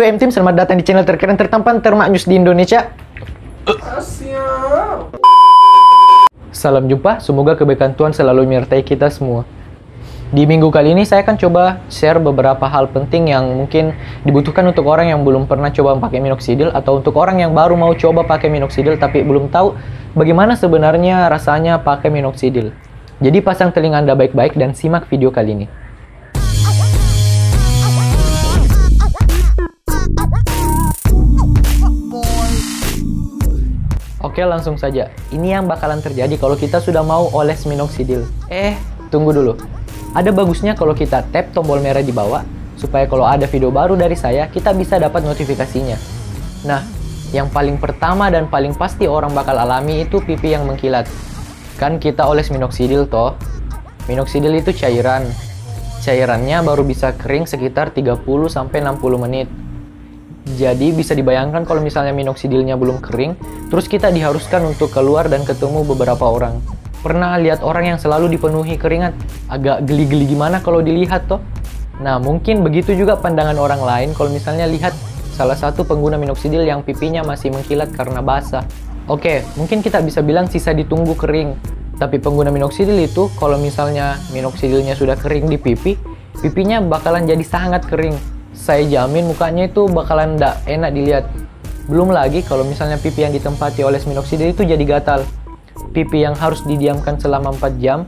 Yo M Team, selamat datang di channel terkeren, tertampan, termaknyus di Indonesia. Salam jumpa, semoga kebaikan Tuhan selalu menyertai kita semua. Di minggu kali ini saya akan coba share beberapa hal penting yang mungkin dibutuhkan untuk orang yang belum pernah coba pakai minoxidil, atau untuk orang yang baru mau coba pakai minoxidil tapi belum tahu bagaimana sebenarnya rasanya pakai minoxidil. Jadi pasang telinga Anda baik-baik dan simak video kali ini. Oke, langsung saja. Ini yang bakalan terjadi kalau kita sudah mau oles minoxidil. Tunggu dulu. Ada bagusnya kalau kita tap tombol merah di bawah, supaya kalau ada video baru dari saya, kita bisa dapat notifikasinya. Nah, yang paling pertama dan paling pasti orang bakal alami itu pipi yang mengkilat. Kan kita oles minoxidil toh. Minoxidil itu cairan. Cairannya baru bisa kering sekitar 30-60 menit. Jadi bisa dibayangkan kalau misalnya minoxidilnya belum kering, terus kita diharuskan untuk keluar dan ketemu beberapa orang. Pernah lihat orang yang selalu dipenuhi keringat? Agak geli-geli gimana kalau dilihat toh? Nah, mungkin begitu juga pandangan orang lain kalau misalnya lihat salah satu pengguna minoxidil yang pipinya masih mengkilat karena basah. Oke, mungkin kita bisa bilang sisa ditunggu kering. Tapi pengguna minoxidil itu, kalau misalnya minoxidilnya sudah kering di pipi, pipinya bakalan jadi sangat kering. Saya jamin mukanya itu bakalan nggak enak dilihat. Belum lagi kalau misalnya pipi yang ditempati oleh minoxidil itu jadi gatal. Pipi yang harus didiamkan selama 4 jam,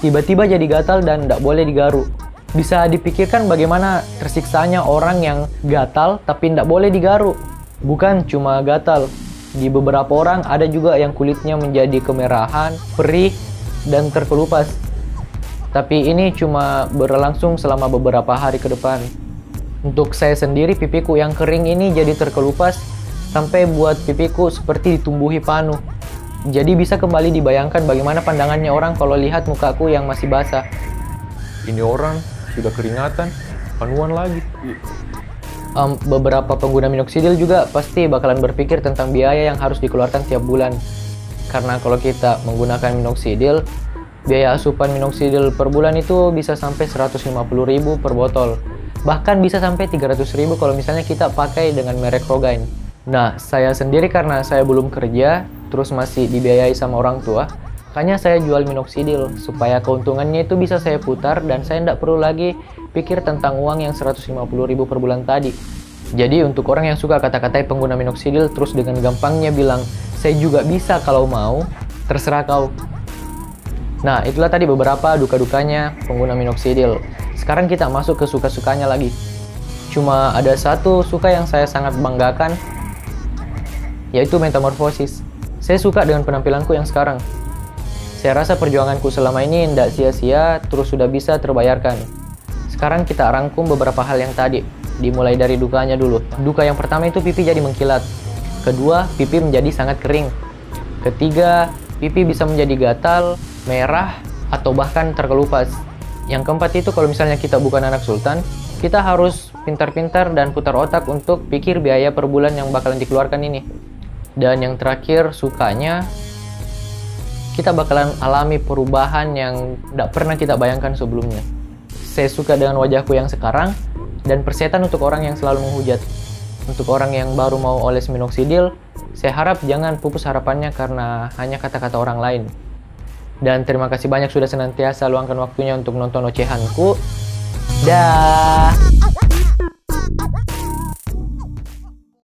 tiba-tiba jadi gatal dan nggak boleh digaruk. Bisa dipikirkan bagaimana tersiksanya orang yang gatal tapi nggak boleh digaruk. Bukan cuma gatal. Di beberapa orang ada juga yang kulitnya menjadi kemerahan, perih, dan terkelupas. Tapi ini cuma berlangsung selama beberapa hari ke depan. Untuk saya sendiri, pipiku yang kering ini jadi terkelupas sampai buat pipiku seperti ditumbuhi panu. Jadi bisa kembali dibayangkan bagaimana pandangannya orang kalau lihat mukaku yang masih basah. Ini orang sudah keringatan, panuan lagi. Beberapa pengguna minoxidil juga pasti bakalan berpikir tentang biaya yang harus dikeluarkan tiap bulan. Karena kalau kita menggunakan minoxidil, biaya asupan minoxidil per bulan itu bisa sampai 150.000 per botol. Bahkan bisa sampai 300.000 kalau misalnya kita pakai dengan merek Rogaine. Nah, saya sendiri karena saya belum kerja, terus masih dibiayai sama orang tua, makanya saya jual minoxidil, supaya keuntungannya itu bisa saya putar dan saya tidak perlu lagi pikir tentang uang yang 150.000 per bulan tadi. Jadi untuk orang yang suka kata-katai pengguna minoxidil, terus dengan gampangnya bilang, saya juga bisa kalau mau, terserah kau. Nah, itulah tadi beberapa duka-dukanya pengguna minoxidil. Sekarang kita masuk ke suka-sukanya lagi. Cuma ada satu suka yang saya sangat banggakan, yaitu metamorfosis. Saya suka dengan penampilanku yang sekarang. Saya rasa perjuanganku selama ini tidak sia-sia, terus sudah bisa terbayarkan. Sekarang kita rangkum beberapa hal yang tadi. Dimulai dari dukanya dulu. Duka yang pertama itu pipi jadi mengkilat. Kedua, pipi menjadi sangat kering. Ketiga, pipi bisa menjadi gatal, merah, atau bahkan terkelupas. Yang keempat itu kalau misalnya kita bukan anak sultan, kita harus pintar-pintar dan putar otak untuk pikir biaya per bulan yang bakalan dikeluarkan ini. Dan yang terakhir, sukanya, kita bakalan alami perubahan yang tidak pernah kita bayangkan sebelumnya. Saya suka dengan wajahku yang sekarang, dan persetan untuk orang yang selalu menghujat. Untuk orang yang baru mau oles minoxidil, saya harap jangan pupus harapannya karena hanya kata-kata orang lain. Dan terima kasih banyak sudah senantiasa luangkan waktunya untuk nonton ocehanku. Dah.